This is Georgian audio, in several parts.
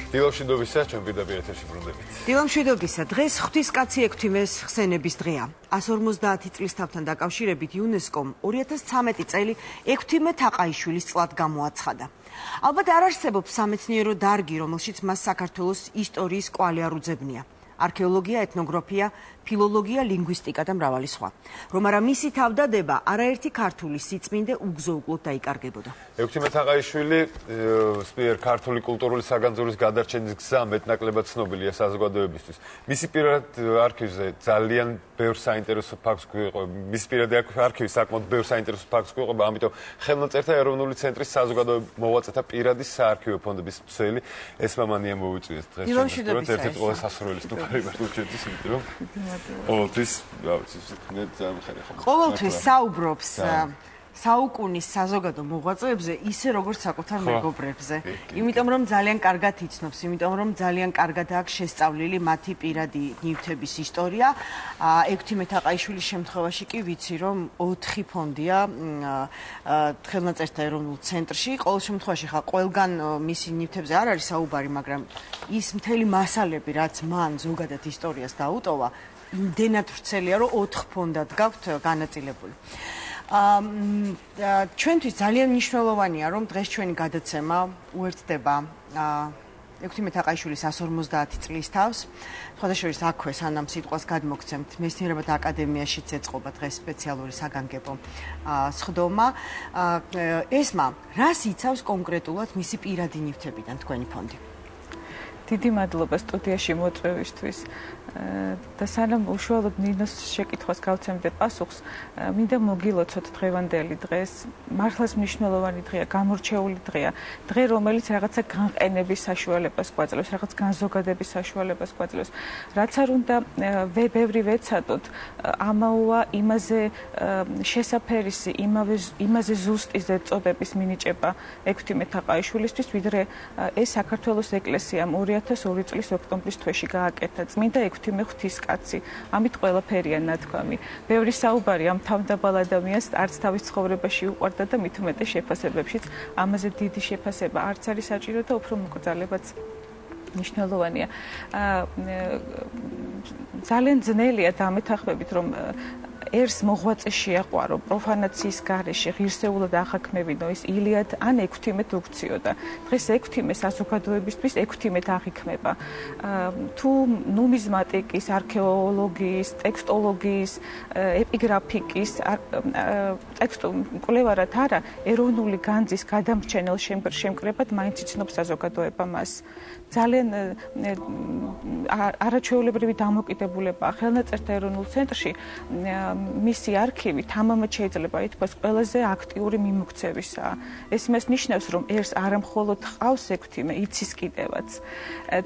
დილამშვიდობისა, ჩვენ პირდაპირ ეთერში ბრუნდებით. დილამშვიდობისა, დღეს ღვთისკაცი ექვთიმეს ხსენების დღეა. 150 წლის თავთან დაკავშირებით იუნესკომ 2013 წელი ექვთიმე თაყაიშვილის წლად გამოაცხადა. ალბათ არ არსებობს სამეცნიერო დარგი, რომელშიც მას საქართველოს ისტორიის კვალი არ უძებნია. არქეოლოგია, ეთნოგრაფია, ფილოლოგია, ლინგვისტიკა და მრავალი სხვა. რომ არა მისი თავდადება არაერთი ქართული სიწმინდე უგზო-უკლოდ დაიკარგებოდა. ექვთიმე თაყაიშვილი სპიერ ქართული კულტურული საგანძურის გადარჩენის გზა მეტნაკლებად ცნობილია საზოგადოებისთვის. მისი პირად არქივზე ძალიან ბევრ საინტერესო ფაქტს გვიყვება. მისი პირადი არქივი საკმაოდ ბევრ საინტერესო ფაქტს გვიყვება, ამიტომ ხელნაწერთა ეროვნული ცენტრის საზოგადოებრივ მოღვაწეთა პირადი საარქივო ფონდების მცველი ესმამანია მოვიწვიეს დღეს. ერთ-ერთი ყველაზე სასურველი სტუქარი ვარდუჩეთის იმიტომ. ყოველთვის საუბრობს საუკუნის საზოგადო მოღვაწეებზე ისე როგორც საკუთარ მეგობრებზე. იმიტომ რომ ძალიან კარგად იცნობს, იმიტომ რომ ძალიან კარგად აქვს შესწავლილი მათი პირადი ნივთების ისტორია. ექვთიმე თაყაიშვილის შემთხვევაში კი ვიცი რომ 4 ფონდია ხელნაწერთა ეროვნულ ცენტრში. ყოველ შემთხვევაში ხა ყველგან მისი ნივთებზე არ არის საუბარი, მაგრამ ის მთელი მასალები, რაც მან ზოგადად ისტორიას დაუტოვა, იმდენად ვრცელია, რომ 4 ფონდად გაქვთ განაწილებული. ჩვენთვის ძალიან მნიშვნელოვანია, რომ დღეს ჩვენი გადაცემა უერთდება ექვთიმე თაყაიშვილის 150 წლის თავს. სხვადასხვა აქვე სანამ სიტყვას გადმოგცემთ, მეცნიერებათა აკადემიაშიც ეწყობა დღეს სპეციალური საგანგებო სხდომა. ესმა რას იცავს კონკრეტულად მისი პირადი ნივთებიდან თქვენი ფონდი? დიდი მადლობა სტუდიაში მოწვევისთვის და სანამ უშუალოდ ნინოს შეკითხვას გავცემდე პასუხს, მინდა მოგილოცოთ დღევანდელი დღეს. მართლაც მნიშვნელოვანი დღეა, გამორჩეული დღეა. დღე, რომელიც რაღაცა განყენების საშუალებას გვაძლევს, რაღაც განზოგადების საშუალებას გვაძლევს. რაც არ უნდა ბევრი ვეცადოთ, ამაოა იმაზე შესაფერისი, იმაზე ზუსტი ზედწოდების მინიჭება ექვთიმე თაყაიშვილისთვის, ვიდრე ეს საქართველოს ეკლესიამ 2002 წლის ოქტომბრის თვეში გააკეთა. წმინდა ექვთიმე ღვთისკაცი, ამით ყველაფერია ნათქვამი. ბევრი საუბარი ამ თავდაბალ ადამიანს არც თავის ცხოვრებაში უყვარდა და მით უმეტეს შეფასებებშიც. ამაზე დიდი შეფასება არც არის საჭირო და უფრო მოკრძალებაც მნიშვნელოვანია. ძალიან ძნელია დამეთანხმებით, რომ ერს მოღვაწე შეაყვარო, პროფანაციის გარეშე ღირსეულად აღაქმევინო ის ილიად ან ექვთიმეთ უქციოდა. დღეს ექვთიმე საზოგადოებისთვის ექვთიმეთ აღიქმება. თუ ნუმიზმატიკის, არქეოლოგიის, ტექსტოლოგიის, ეპიგრაფიკის, კვლევარად არა, ეროვნული განძის გადამრჩენელ შემკრებად მაინც იცნობს საზოგადოება მას. ძალიან არაჩვეულებრივი დამოკიდებულებაა ხელნაწერთა ეროვნულ ცენტრში. მისი არქივი თამამად შეიძლება ითქვას ყველაზე აქტიური მიმოქცევისაა. ეს იმას ნიშნავს, რომ ერს არა მხოლოდ ჰყავს ექვთიმე, იცის კიდევაც.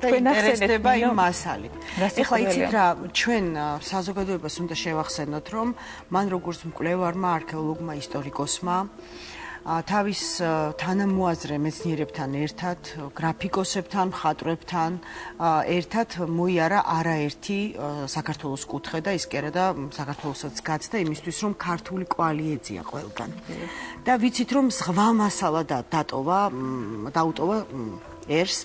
თქვენ ახსენებდა იმ მასალით. ეხლა იცით რა, ჩვენ საზოგადოებას უნდა შევახსენოთ, რომ მან როგორც მკვლევარმა, არქეოლოგმა, ისტორიკოსმა თავის თანამოაზრე მეცნიერებთან ერთად, გრაფიკოსებთან, მხატვრებთან ერთად მოიარა არაერთი საქართველოს კუთხე და ის კი არა და საქართველოსაც გაცდა იმისთვის, რომ ქართული კვალი ეძია ყველგან. და ვიცით, რომ ზღვა მასალა დაუტოვა ერს.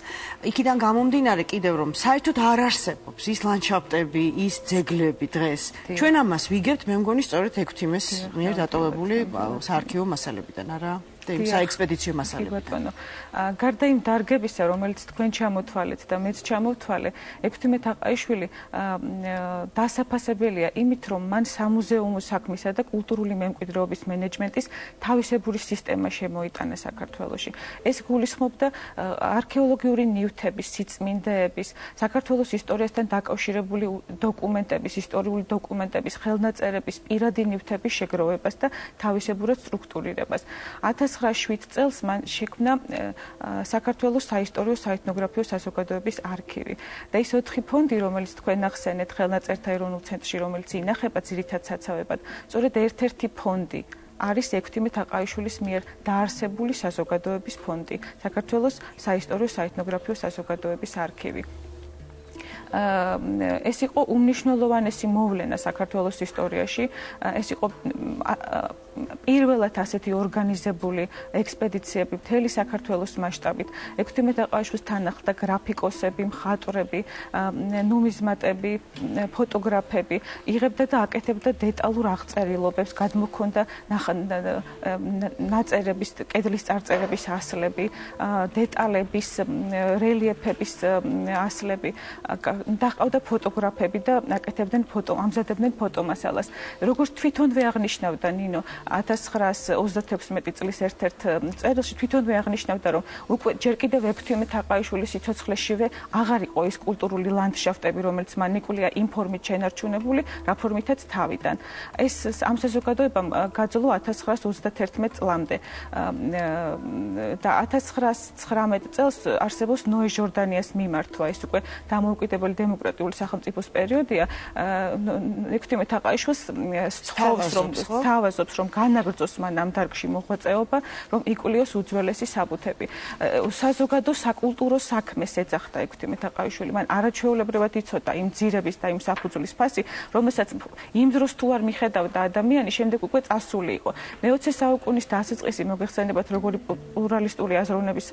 იქიდან გამომდინარე კიდევ რომ საერთოდ არ არსებობს ის ლანდშაფტები, ის ძეგლები დღეს. ჩვენ ამას ვიგებთ, მე მგონი სწორედ ექვთიმეს მიერ დატოვებული საარქივო მასალებიდან, არა? საექსპედიციო მასალებიდან. გარდა იმ დარგებისა, რომელიც თქვენ ჩამოთვალეთ და მეც ჩამოვთვალე, ექვთიმე თაყაიშვილი დასაფასებელია იმით, რომ მან სამუზეუმო საქმისა და კულტურული მემკვიდრეობის მენეჯმენტის თავისებური სისტემა შემოიტანა საქართველოში. ეს გულისხმობდა არქეოლოგიური ნივთების, სიწმინდეების, საქართველოს ისტორიასთან დაკავშირებული დოკუმენტების, ისტორიული დოკუმენტების, ხელნაწერების, პირადი ნივთების შეგროვებას და თავისებურად სტრუქტურირებას. 1907 წელს მან შექმნა საქართველოს საისტორიო საეთნოგრაფიო საზოგადოების არქივი. და ის 4 ფონდი, რომელიც თქვენ ახსენეთ ხელნაწერთა ეროვნულ ცენტრში, რომელიც ინახება ძირითად საცავებად, სწორედ ერთ-ერთი ფონდი არის ექვთიმე თაყაიშვილის მიერ დაარსებული საზოგადოების ფონდი, საქართველოს საისტორიო საეთნოგრაფიო საზოგადოების არქივი. ეს იყო უმნიშვნელოვანესი მოვლენა საქართველოს ისტორიაში. ეს იყო პირველად ასეთი ორგანიზებული ექსპედიციები მთელი საქართველოს მასშტაბით. 16 აყაშვის თანახმდა გრაფიკოსები, მხატვრები, ნუმიზმატები, ფოტოგრაფები იღებდა და აკეთებდა დეტალურ აღწერილობებს, გადმოქონდა ნაწერების, კედლის წარწერების ასლები, დეტალების, რელიეფების ასლები, დაყავდა ფოტოგრაფები და აკეთებდნენ ამზადებდნენ ფოტომასალას. როგორც თვითონვე აღნიშნავდა ნინო 1936 წლის ერთ-ერთ წერილში თვითონვე აღნიშნავდა, რომ უკვე ჯერ კიდევ ექვთიმე თაყაიშვილის სიცოცხლეშივე აღარ იყო ის კულტურული ლანდშაფტები, რომელიც მან იკვლია იმ ფორმით შენარჩუნებული, რა ფორმითაც თავიდან. ეს ამ საზოგადოებამ გაძლო 1931 წლამდე და 1919 წელს არსებობს ნოე ჟორდანიას მიმართვა, ეს უკვე დამოუკიდებელი დემოკრატიული სახელმწიფოს პერიოდია. ექვთიმე თაყაიშვილს სთავაზობს, რომ განაგრძოს მან ამ დარგში მოღვაწეობა, რომ იკლიოს უძველესი საბუთები. საზოგადო საკულტურო საქმეს ეძახდა ექვთიმე თაყაიშვილი. მან არაჩვეულებრივად იცოდა იმ ძირების და იმ საფუძვლის ფასი, რომელსაც იმ დროს თუ არ მიხედავდა ადამიანი, შემდეგ უკვე წასული იყო. მე-20 საუკუნის დასაწყისი მოგეხსენებათ, როგორი პლურალისტური აზროვნების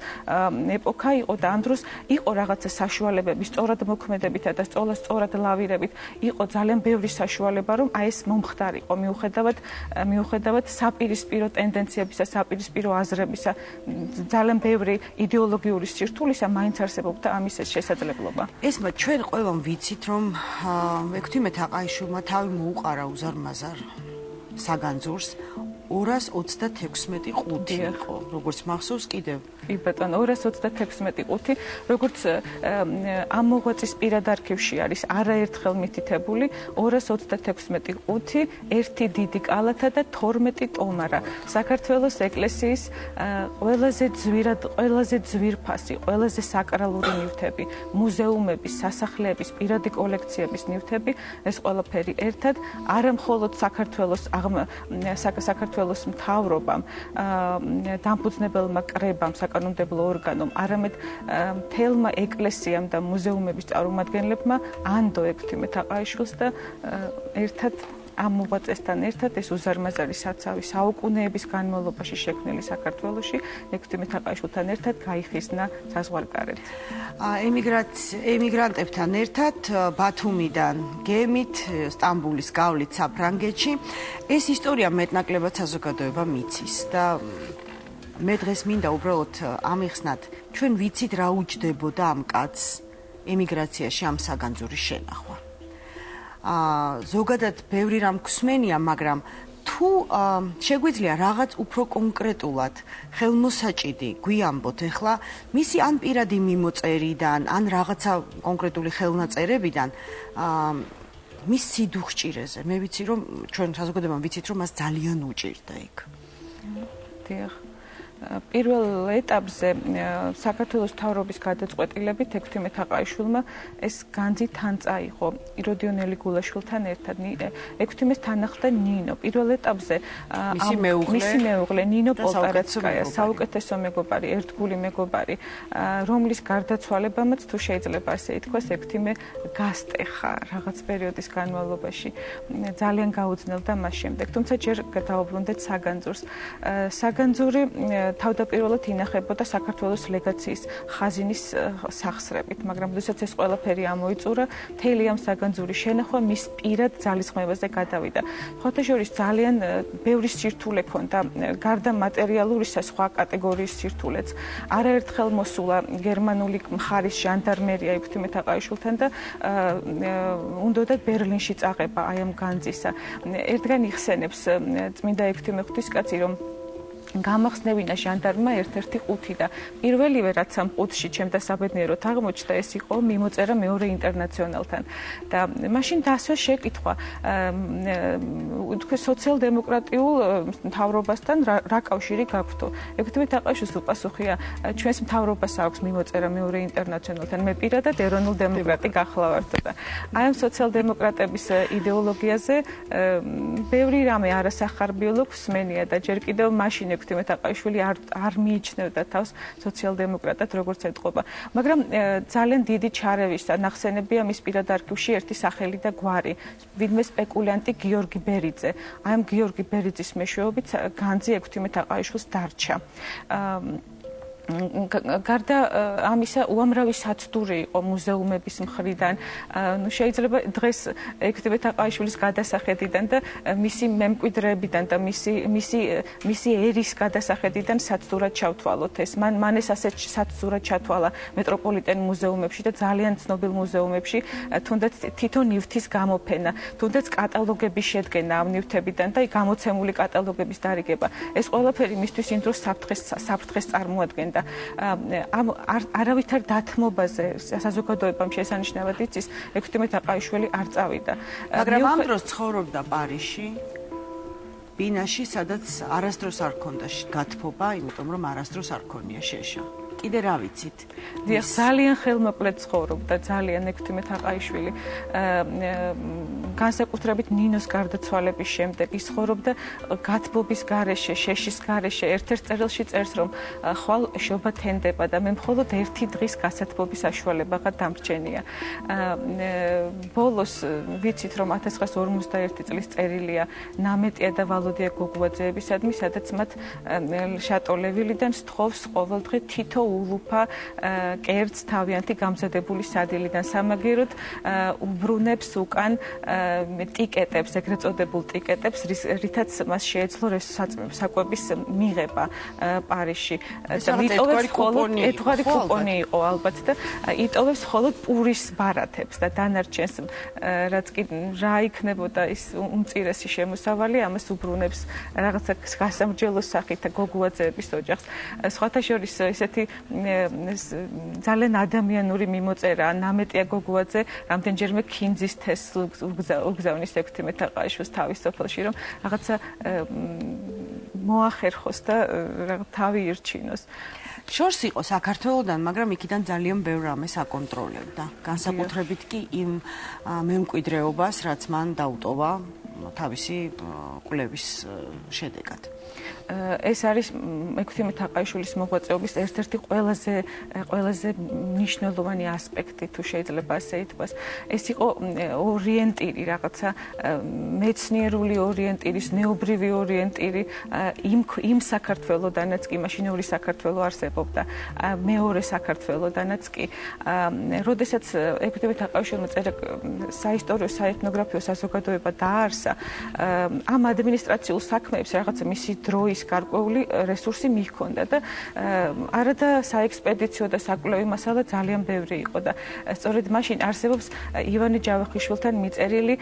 ეპოქა იყო და ამ დროს იყო რაღაცა საშუალებები, სწორად მოქმედებითა და სწორად ლავირებით, იყო ძალიან ბევრი საშუალება, რომ აი ეს მომხდარიყო მიუხედავად საპირისპირო ტენდენციებისა, საპირისპირო აზრებისა, ძალიან ბევრი იდეოლოგიური სირთულისა, მაინც არსებობდა ამის შესაძლებლობა. ესმა ჩვენ ყველამ ვიცით, რომ ექვთიმე თაყაიშვილმა თავი მოუყარა უზარმაზარ საგანძურს 236 ყუთი იყო, როგორც მახსოვს კიდევ. კი ბატონო, 236 ყუთი, როგორც ამ მოღვაწის პირად არქივში არის არაერთხელ მითითებული 236 ყუთი, ერთი დიდი კალათა და 12 ტომარა. საქართველოს ეკლესიის ყველაზე ძვირფასი, ყველაზე საკრალური ნივთები, მუზეუმების, სასახლეების, პირადი კოლექციების ნივთები, ეს ყველაფერი ერთად არა მხოლოდ საქართველოს მთავრობამ, დამფუძნებელმა კრებამ, საკანონმდებლო ორგანომ, არამედ მთელმა ეკლესიამ და მუზეუმების წარმომადგენლებმა ანდო ექვთიმე თაყაიშვილს და ერთად ამ მოღვაწესთან ერთად ეს უზარმაზარი საცავი საუკუნეების განმავლობაში შექმნილი საქართველოში ექვთიმე თაყაიშვილთან ერთად გაიხიზნა საზღვარგარეთ. ემიგრანტებთან ერთად ბათუმიდან გემით, სტამბულის გავლით საფრანგეთში ეს ისტორია მეტნაკლებად საზოგადოებამ იცის და მე დღეს მინდა უბრალოდ ამიხსნათ, ჩვენ ვიცით რა უჯდებოდა ამ კაცს ემიგრაციაში ამ საგანძურის შენახვა. ზოგადად ბევრი რამ გვსმენია, მაგრამ თუ შეგვიძლია რაღაც უფრო კონკრეტულად ხელმოსაჭიდი გვიამბოთ ახლა მისი ან პირადი მიმოწერიდან, ან რაღაცა კონკრეტული ხელნაწერებიდან მის სიდუხჭირეზე. მე ვიცი, რომ ჩვენ საზოგადოებამ ვიცით, რომ მას ძალიან უჭირდა იქ. დიახ. პირველ ეტაპზე საქართველოს მთავრობის გადაწყვეტილებით ექვთიმე თაყაიშვილმა ეს განძი თან წაიღო იროდიონელი გულაშვილთან ერთად. ექვთიმეს თან ახლდა ნინო. პირველ ეტაპზე მისი მეუღლე ნინო პოლტარაცკაია, საუკეთესო მეგობარი, ერთგული მეგობარი, რომლის გარდაცვალებამაც თუ შეიძლება ასე ითქვას, ექვთიმე გასტეხა რაღაც პერიოდის განმავლობაში. ძალიან გაუძნელდა მას შემდეგ. თუმცა ჯერ დავუბრუნდეთ საგანძურს. საგანძური თავდაპირველად ინახებოდა საქართველოს ლეგაციის ხაზინის სახსრებით, მაგრამ როდესაც ეს ყველაფერი ამოიწურა, მთელი ამ საგანძურის შენახვა მის პირად ძალისხმევაზე გადავიდა. ხოთაშორის ძალიან ბევრი სირთულე ჰქონდა, გარდა მატერიალურისა სხვა კატეგორიის სირთულეც. არაერთხელ მოსულა გერმანული მხარის ჟანდარმერია ექვთიმე თაყაიშვილთან და უნდოდა ბერლინში წაღება აი ამ განძისა. ერთგან იხსენებს წმინდა ექვთიმე ღვთისკაცი, რომ გამახსნევინა ჟანდარმმა ერთ-ერთი ყუთი და პირველივე რაც ამ ყუთში ჩემ დასაბედნიეროდ აღმოჩნდა, ეს იყო მიმოწერა მეორე ინტერნაციონალთან და მაშინ დასვა შეკითხვა თქვენ სოციალ-დემოკრატიულ მთავრობასთან რა კავშირი გაქვთ? ექვთიმე თაყაიშვილს უპასუხია, ჩვენს მთავრობას აქვს მიმოწერა მეორე ინტერნაციონალთან, მე პირადად ეროვნულ დემოკრატი გახლავართ და აი ამ სოციალ-დემოკრატების იდეოლოგიაზე ბევრი რამე არასახარბიელო გვსმენია და ჯერ კიდევ მაშინ ექვთიმე თაყაიშვილი არ მიიჩნევდა თავს სოციალ-დემოკრატად, როგორც ეტყობა. მაგრამ ძალიან დიდი ჩარევის ნახსენებია მის პირად არქივში ერთი სახელი და გვარი, ვინმე სპეკულიანტი გიორგი ბერიძე. აი ამ გიორგი ბერიძის მეშვეობით განძი ექვთიმე თაყაიშვილს დარჩა. გარდა ამისა უამრავი საცდური იყო მუზეუმების მხრიდან. შეიძლება დღეს ექვთიმე თაყაიშვილის გადასახედიდან და მისი მემკვიდრეებიდან და მისი ერის გადასახედიდან საცდურად ჩავთვალოთ ეს. მან ეს ასე საცდურად ჩათვალა მეტროპოლიტენ მუზეუმებში და ძალიან ცნობილ მუზეუმებში, თუნდაც თითო ნივთის გამოფენა, თუნდაც კატალოგების შედგენა ამ ნივთებიდან და გამოცემული კატალოგების დარიგება. ეს ყველაფერი მისთვის იმ დროს საფრთხეს წარმოადგენდა. ამ არავითარ დათმობაზე საზოგადოებამ შესანიშნავად იცის, ექვთიმე თაყაიშვილი არ წავიდა. მაგრამ ამ დროს ცხოვრობდა პარიზში, ბინაში, სადაც არასდროს არ ჰქონდა გათბობა, იმიტომ რომ არასდროს არ ჰქონია შეშა. კიდე რა ვიცით? დიახ, ძალიან ხელმოკლედ ცხოვრობდა, ძალიან ექვთიმე თაყაიშვილი. განსაკუთრებით ნინოს გარდაცვალების შემდეგ ის ცხოვრობდა გათბობის გარეშე, შეშის გარეშე. ერთ-ერთ წერილში წერს, რომ ხვალ შობა თენდება და მე მხოლოდ ერთი დღის გასათბობის საშუალებაა დამრჩენია. ბოლოს ვიცით, რომ 1951 წლის წერილია ნამეტია და ვალოდია გოგუაძეებისადმი, სადაც მათ შატო ლევილიდან სთხოვს ყოველდღე თითო ულუფა კერძ თავიანთი გამზადებული სადილიდან სამაგიეროდ უბრუნებს უკან ტიკეტებს, ეგრეთ წოდებულ ტიკეტებს, რითაც მას შეეძლო საკვების მიღება პარიზში. იტოვებს მხოლოდ ერთგვარი კუპონი იყო ალბათ და იტოვებს მხოლოდ პურის ბარათებს და დანარჩენს რაც კი რა იქნებოდა ის უმწირესი შემოსავალი, ამას უბრუნებს რაღაცა გასამრჯელოს სახით გოგუაძეების ოჯახს. სხვათა შორის ესეთი ძალიან ადამიანური მიმოწერა ნამეტია გოგუაძე რამდენჯერმე ქინძის თესლს უგზავნის ექვთიმე თაყაიშვილს თავის სოფელში, რომ რაღაცა მოახერხოს და თავი ირჩინოს. შორს იყო საქართველოდან, მაგრამ იქიდან ძალიან ბევრ რამეს აკონტროლებდა. განსაკუთრებით კი იმ მემკვიდრეობას, რაც მან დაუტოვა თავისი კვლევის შედეგად. ეს არის ექვთიმე თაყაიშვილის მოღვაწეობის ერთ-ერთი ყველაზე მნიშვნელოვანი ასპექტი, თუ შეიძლება ასე ითქვას. ეს იყო ორიენტირი, რაღაცა მეცნიერული ორიენტირი, ზნეობრივი ორიენტირი იმ საქართველოდანაც კი, მაშინური საქართველო არსებობდა, მეორე საქართველოდანაც კი. როდესაც ექვთიმე თაყაიშვილმა წერა საისტორიო საეთნოგრაფიო საზოგადოება დააარსა, ამ ადმინისტრაციულ საქმეებს რაღაცა მისი დროის გარკვეული რესურსი მიჰქონდა და არადა საექსპედიციო და საკვლევი მასალა ძალიან ბევრი იყო და სწორედ მაშინ არსებობს ივანე ჯავახიშვილთან მიწერილი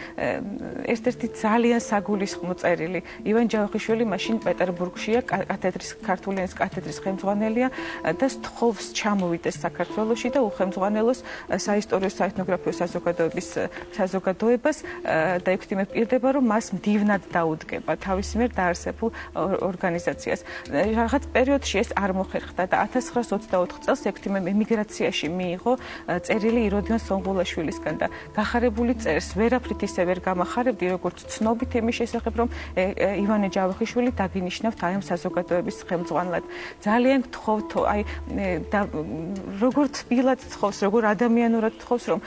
ერთ-ერთი ძალიან საგულისხმო წერილი. ივანე ჯავახიშვილი მაშინ პეტერბურგშია, ქართული ენის კათედრის ხელმძღვანელია და სთხოვს ჩამოვიდეს საქართველოში და უხელმძღვანელოს საისტორიო საეთნოგრაფიო საზოგადოებას და ექვთიმე პირდება, რომ მას მდივნად დაუდგება თავის მიერ დაარსებულ ორგანიზაციას. რაღაც პერიოდში ეს არ მოხერხდა და 1924 წელს ექვთიმე ემიგრაციაში მიიღო წერილი იროდიონ სონღულაშვილისგან და გახარებული წერს ვერაფრით ისე ვერ გამახარებდი, როგორც ცნობით იმის შესახებ, რომ ივანე ჯავახიშვილი დაგინიშნავთ აი ამ საზოგადოების ხელმძღვანელად. ძალიან გთხოვთ, აი როგორ თბილად თხოვს, როგორ ადამიანურად თხოვს, რომ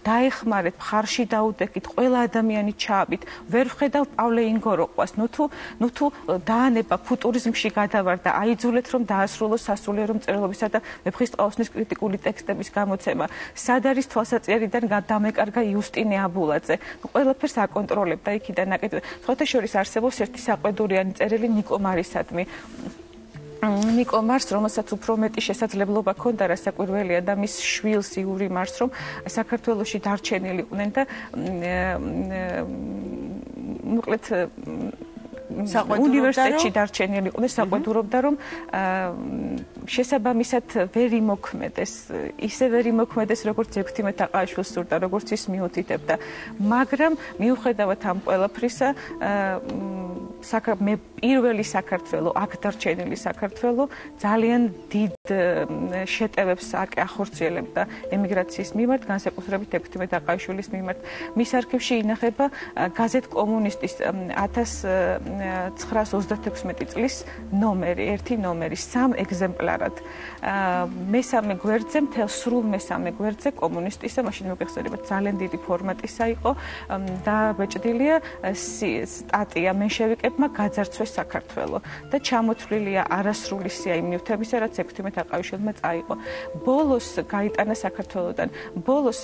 დაეხმარეთ, მხარში დაუდეკით, ყველა ადამიანი ჩააბით, ვერ ვხედავ პავლე ინგოროყვას, ნუ თუ დაანება ფუტურიზმში გადავარ და აიძულეთ, რომ დაასრულოს სასულიერო მწერლობისა და ვეფხისტყაოსნის კრიტიკული ტექსტების გამოცემა. სად არის თვალსაჩინარიდან დამეკარგა იუსტინე აბულაძე. ყველაფერს აკონტროლებდა იქიდან აკეთებდა. სხვათა შორის არსებობს ერთი საყვედურიანი წერილი ნიკო მარისადმი. ნიკო მარს, რომელსაც უფრო მეტი შესაძლებლობა ჰქონდა რასაკვირველია და მის შვილს იური მარს, რომ საქართველოში დარჩენილიყვნენ და მოკლედ უნივერსიტეტში დარჩენილიყვნენ, საყვედურობდა, რომ შესაბამისად ვერ იმოქმედეს, ისე ვერ იმოქმედეს, როგორც ექვთიმე თაყაიშვილს სურდა, როგორც ის მიუთითებდა. მაგრამ მიუხედავად ამ ყველაფრისა, პირველი საქართველო, აქ დარჩენილი საქართველო ძალიან დიდ შეტევებს ახორციელებდა ემიგრაციის მიმართ, განსაკუთრებით ექვთიმე დაყაიშვილის მიმართ. მის არქივში ინახება გაზეთ კომუნისტის 1936 წლის ნომერი, ერთი ნომერი, 3 ეგზემპლარად. მესამე გვერდზე, მთელ სრულ მესამე გვერდზე კომუნისტისა, მაშინ მოგეხსენებათ, ძალიან დიდი ფორმატისა იყო და ბეჭდილია სტატია მენშევიკებმა გაძარცვეს საქართველო და ჩამოთვლილია არასრული სია იმ ნივთებისა, რაც ექვთიმე დაყაიშვილმა წაიღო. ბოლოს გაიტანა საქართველოდან. ბოლოს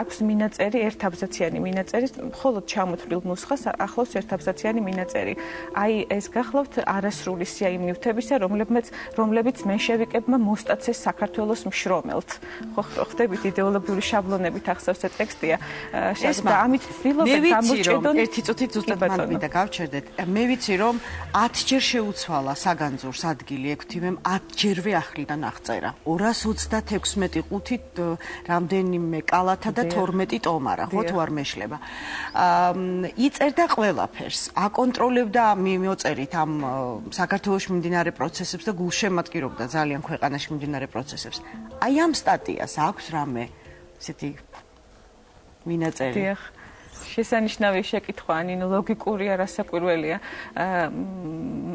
აქვს მინაწერი, ერთაბზაციანი მინაწერი, მხოლოდ ჩამოთვლილ ნუსხას ახლავს ერთაბზაციანი მინაწერი. აი ეს გახლავთ არასრული სია იმ ნივთებისა, რომლებიც მენშევიკებმა მოსტაცეს საქართველოს მშრომელთ. ხო ხდებით იდეოლოგიური შაბლონებით ახსოვს ეს ტექსტია. და ამით ვცდილობენ გამორჩედონ ერთი წუთით ზუსტად მან მინდა გავჩერდეთ. მე ვიცი რომ 10 ჯერ შეუცვალა საგანძურს ადგილი ექვთიმემ 10 ჯერვე ახლიდან აღწერა. 236 ყუთით რამდენიმე კალათა და 12 ტომარა, ხო თუ არ მეშლება. იწერდა ყველაფერს, აკონტროლებდა მიმოწერით ამ საქართველოში მიმდინარე პროცესებს და გულშემატკივრობდა ძალიან ქვეყანაში მიმდინარე პროცესებს. აი ამ სტატიას აქვს რამე ესეთი მინაწერი? დიახ. შესანიშნავი შეკითხვა, ანუ ლოგიკურია, რასაკვირველია.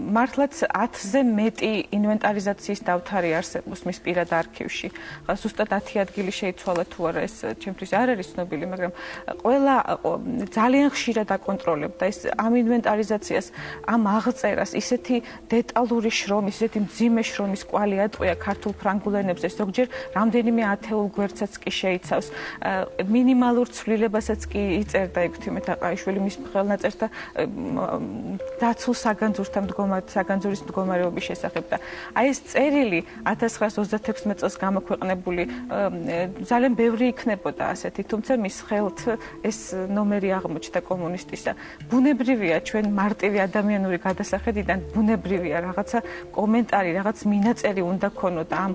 მართლაც 10-ზე მეტი ინვენტარიზაციის დავთარი არსებობს მის პირად არქივში. ზუსტად 10 ადგილი შეიცვალა თუ არა, ეს ჩემთვის არ არის ცნობილი, მაგრამ ყველა ძალიან ხშირად აკონტროლებდა ეს ამ ინვენტარიზაციას, ამ აღწერას, ისეთი დეტალური შრომის, ისეთი მძიმე შრომის კვალი ატყვია ქართულ ფრანგულ ენებზე, ზოგჯერ რამდენიმე ათეულ გვერდსაც კი შეიცავს. მინიმალურ ცვლილებასაც კი იწერდა ექვთიმე დაყაიშვილი მის ხელნაწერთა დაცულ საგანძურის მდგომარეობის შესახებ და აი ეს წერილი 1936 წელს გამოქვეყნებული ძალიან ბევრი იქნებოდა ასეთი, თუმცა მის ხელთ ეს ნომერი აღმოჩნდა კომუნისტისა. ბუნებრივია ჩვენ მარტივი ადამიანური გადასახედიდან ბუნებრივია რაღაცა კომენტარი, რაღაც მინაწერი უნდა ქონოდა ამ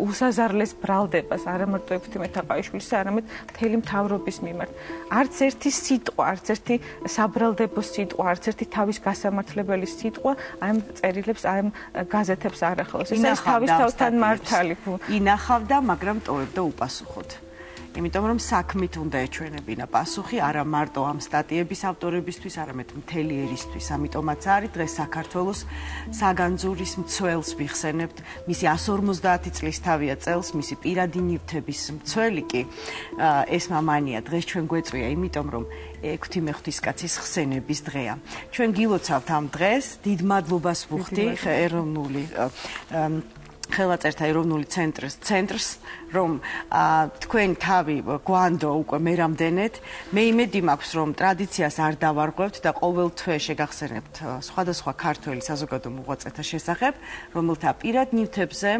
უსაზარლეს ბრალდებას, არა მარტო ექვთიმე დაყაიშვილისა, არამედ მთელი მთავრობის მიმართ. არც ერთი სიტყვა, არც ერთი საბრალდებო სიტყვა, არც ერთი თავის გასამართლებელი სიტყვა ამ წერილებს, ამ გაზეთებს არ ახლავს. ეს არის თავის თავთან მართალი. ინახავდა, მაგრამ ტოვებდა უპასუხოდ. იმიტომ რომ საქმით უნდა ეჩვენებინა პასუხი, არა მარტო ამ სტატიების ავტორებისთვის, არამედ მთელი ერისთვის. ამიტომაც არის დღეს საქართველოს საგანძურის მცველს ვიხსენებთ. მისი 150 წლის თავია წელს, მისი პირადი ნივთების მცველი კი ესმამანია. დღეს ჩვენ გვეწვია, იმიტომ რომ ექვთიმე ღვთისკაცის ხსენების დღეა. ჩვენ გილოცავთ ამ დღეს, დიდ მადლობას ვუხდი ეროვნული ხელნაწერთა ეროვნული ცენტრს, რომ თქვენ თავი გვანდო უკვე მე რამდენად, მე იმედი მაქვს, რომ ტრადიციას არ დავარღვევთ და ყოველ თვე შეგახსენებთ სხვადასხვა ქართველი საზოგადო მოღვაწეთა შესახებ, რომელთა პირად ნივთებზე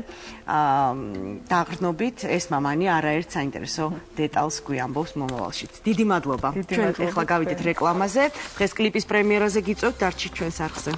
დაღრნობით ეს მამანი არაერთ საინტერესო დეტალს გვიამბობს მომავალშიც. დიდი მადლობა. ჩვენ ახლა გავიდეთ რეკლამაზე. დღეს კლიპის პრემიერაზე გიწევთ, დარჩით ჩვენს არხზე.